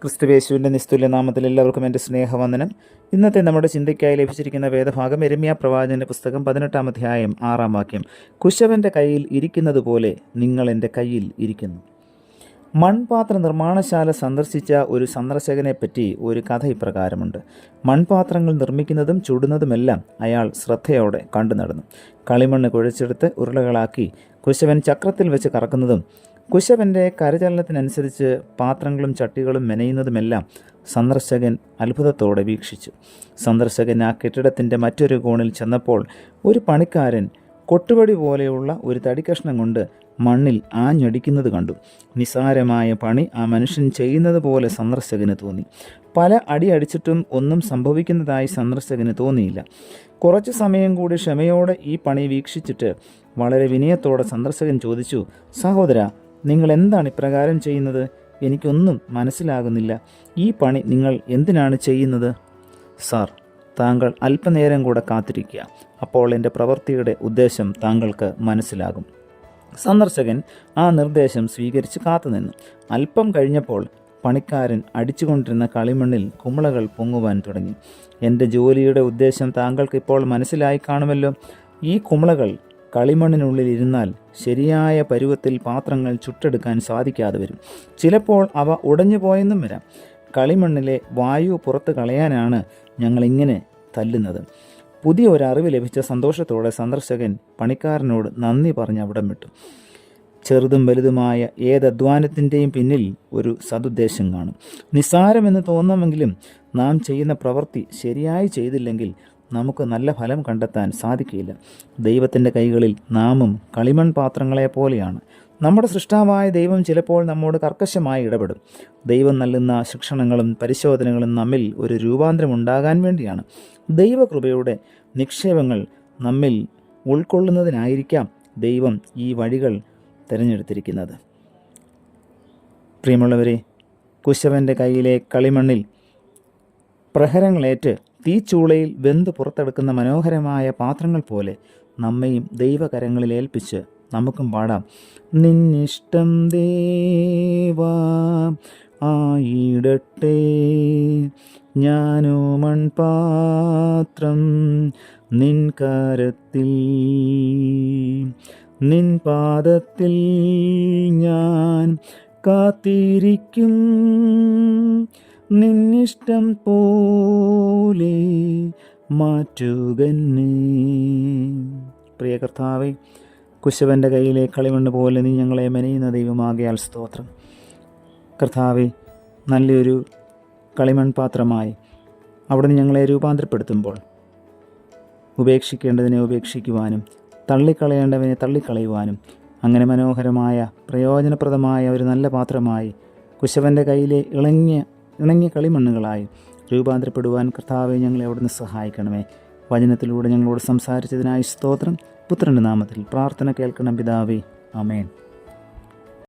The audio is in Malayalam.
ക്രിസ്തുവേശുവിൻ്റെ നിസ്തുല്യ നാമത്തിൽ എല്ലാവർക്കും എൻ്റെ സ്നേഹവന്ദനം. ഇന്നത്തെ നമ്മുടെ ചിന്തയ്ക്കായി ലഭിച്ചിരിക്കുന്ന വേദഭാഗം യെരമ്യാ പ്രവാചകന്റെ പുസ്തകം 18-ാം അധ്യായം 6-ാം വാക്യം. കുശവൻ്റെ കയ്യിൽ ഇരിക്കുന്നത് പോലെ നിങ്ങൾ എൻ്റെ കയ്യിൽ ഇരിക്കുന്നു. മൺപാത്ര നിർമ്മാണശാല സന്ദർശിച്ച ഒരു സന്ദർശകനെപ്പറ്റി ഒരു കഥ ഇപ്രകാരമുണ്ട്. മൺപാത്രങ്ങൾ നിർമ്മിക്കുന്നതും ചുടുന്നതുമെല്ലാം അയാൾ ശ്രദ്ധയോടെ കണ്ടു നടന്നു. കളിമണ്ണ് കുഴച്ചെടുത്ത് ഉരുളകളാക്കി കുശവൻ ചക്രത്തിൽ വെച്ച് കറക്കുന്നതും കുശവൻ്റെ കരചലനത്തിനനുസരിച്ച് പാത്രങ്ങളും ചട്ടികളും മെനയുന്നതുമെല്ലാം സന്ദർശകൻ അത്ഭുതത്തോടെ വീക്ഷിച്ചു. സന്ദർശകൻ ആ കെട്ടിടത്തിൻ്റെ മറ്റൊരു കോണിൽ ചെന്നപ്പോൾ ഒരു പണിക്കാരൻ കൊട്ടുവടി പോലെയുള്ള ഒരു തടിക്കഷ്ണം കൊണ്ട് മണ്ണിൽ ആഞ്ഞടിക്കുന്നത് കണ്ടു. നിസാരമായ പണി ആ മനുഷ്യൻ ചെയ്യുന്നത് പോലെ സന്ദർശകന് തോന്നി. പല അടി അടിച്ചിട്ടും ഒന്നും സംഭവിക്കുന്നതായി സന്ദർശകന് തോന്നിയില്ല. കുറച്ചു സമയം കൂടി ക്ഷമയോടെ ഈ പണി വീക്ഷിച്ചിട്ട് വളരെ വിനയത്തോടെ സന്ദർശകൻ ചോദിച്ചു, സഹോദര, നിങ്ങൾ എന്താണ് ഇപ്രകാരം ചെയ്യുന്നത്? എനിക്കൊന്നും മനസ്സിലാകുന്നില്ല. ഈ പണി നിങ്ങൾ എന്തിനാണ് ചെയ്യുന്നത്? സാർ, താങ്കൾ അല്പനേരം കൂടെ കാത്തിരിക്കുക, അപ്പോൾ എൻ്റെ പ്രവൃത്തിയുടെ ഉദ്ദേശം താങ്കൾക്ക് മനസ്സിലാകും. സന്ദർശകൻ ആ നിർദ്ദേശം സ്വീകരിച്ച് കാത്തുനിന്നു. അല്പം കഴിഞ്ഞപ്പോൾ പണിക്കാരൻ അടിച്ചുകൊണ്ടിരുന്ന കളിമണ്ണിൽ കുമിളകൾ പൊങ്ങുവാൻ തുടങ്ങി. എൻ്റെ ജോലിയുടെ ഉദ്ദേശം താങ്കൾക്ക് ഇപ്പോൾ മനസ്സിലായി കാണുമല്ലോ. ഈ കുമിളകൾ കളിമണ്ണിനുള്ളിൽ ഇരുന്നാൽ ശരിയായ പരുവത്തിൽ പാത്രങ്ങൾ ചുട്ടെടുക്കാൻ സാധിക്കാതെ വരും. ചിലപ്പോൾ അവ ഉടഞ്ഞു പോയെന്നും വരാം. കളിമണ്ണിലെ വായു പുറത്ത് കളയാനാണ് ഞങ്ങളിങ്ങനെ തല്ലുന്നത്. പുതിയ ഒരറിവ് ലഭിച്ച സന്തോഷത്തോടെ സന്ദർശകൻ പണിക്കാരനോട് നന്ദി പറഞ്ഞ് അവിടം വിട്ടു. ചെറുതും വലുതുമായ ഏത് അധ്വാനത്തിൻ്റെയും പിന്നിൽ ഒരു സതുദ്ദേശം കാണും. നിസ്സാരമെന്ന് തോന്നുമെങ്കിലും നാം ചെയ്യുന്ന പ്രവൃത്തി ശരിയായി ചെയ്തില്ലെങ്കിൽ നമുക്ക് നല്ല ഫലം കണ്ടെത്താൻ സാധിക്കില്ല. ദൈവത്തിൻ്റെ കൈകളിൽ നാമും കളിമൺ പാത്രങ്ങളെ പോലെയാണ്. നമ്മുടെ സൃഷ്ടാവായ ദൈവം ചിലപ്പോൾ നമ്മോട് കർക്കശമായി ഇടപെടും. ദൈവം നൽകുന്ന ശിക്ഷണങ്ങളും പരിശോധനകളും നമ്മിൽ ഒരു രൂപാന്തരം ഉണ്ടാകാൻ വേണ്ടിയാണ്. ദൈവകൃപയുടെ നിക്ഷേപങ്ങൾ നമ്മിൽ ഉൾക്കൊള്ളുന്നതിനായിരിക്കാം ദൈവം ഈ വഴികൾ തിരഞ്ഞെടുത്തിരിക്കുന്നത്. പ്രിയമുള്ളവരെ, കുശവൻ്റെ കയ്യിലെ കളിമണ്ണിൽ പ്രഹരങ്ങളേറ്റ് തീച്ചൂളയിൽ വെന്ത് പുറത്തെടുക്കുന്ന മനോഹരമായ പാത്രങ്ങൾ പോലെ നമ്മയും ദൈവകരങ്ങളിൽ ഏൽപ്പിച്ച് നമുക്കും പാടാം. നിന്നിഷ്ടം ദേവാ ആയിടട്ടെ, ഞാനോ മൺപാത്രം നിൻ കരത്തിൽ, നിൻ പാദത്തിൽ ഞാൻ കാത്തിരിക്കും, നിന്നിഷ്ടം പോലെ മാറ്റുകന്നേ. പ്രിയ കർത്താവേ, കുശവൻ്റെ കയ്യിലെ കളിമണ്ണ് പോലെ നീ ഞങ്ങളെ മെനയുന്ന ദൈവമാകയാൽ സ്തോത്രം. കർത്താവേ, നല്ലൊരു കളിമൺ പാത്രമായി അവിടുന്ന് ഞങ്ങളെ രൂപാന്തരപ്പെടുത്തുമ്പോൾ ഉപേക്ഷിക്കേണ്ടതിനെ ഉപേക്ഷിക്കുവാനും തള്ളിക്കളയേണ്ടവനെ തള്ളിക്കളയുവാനും അങ്ങനെ മനോഹരമായ പ്രയോജനപ്രദമായ ഒരു നല്ല പാത്രമായി കുശവൻ്റെ കയ്യിലെ ഇണങ്ങിയ കളിമണ്ണുകളായി രൂപാന്തരപ്പെടുവാൻ കർത്താവെ ഞങ്ങളെ അവിടുന്ന് സഹായിക്കണമേ. വചനത്തിലൂടെ ഞങ്ങളോട് സംസാരിച്ചതിനായി സ്തോത്രം. പുത്രൻ്റെ നാമത്തിൽ പ്രാർത്ഥന കേൾക്കണം പിതാവേ, ആമേൻ.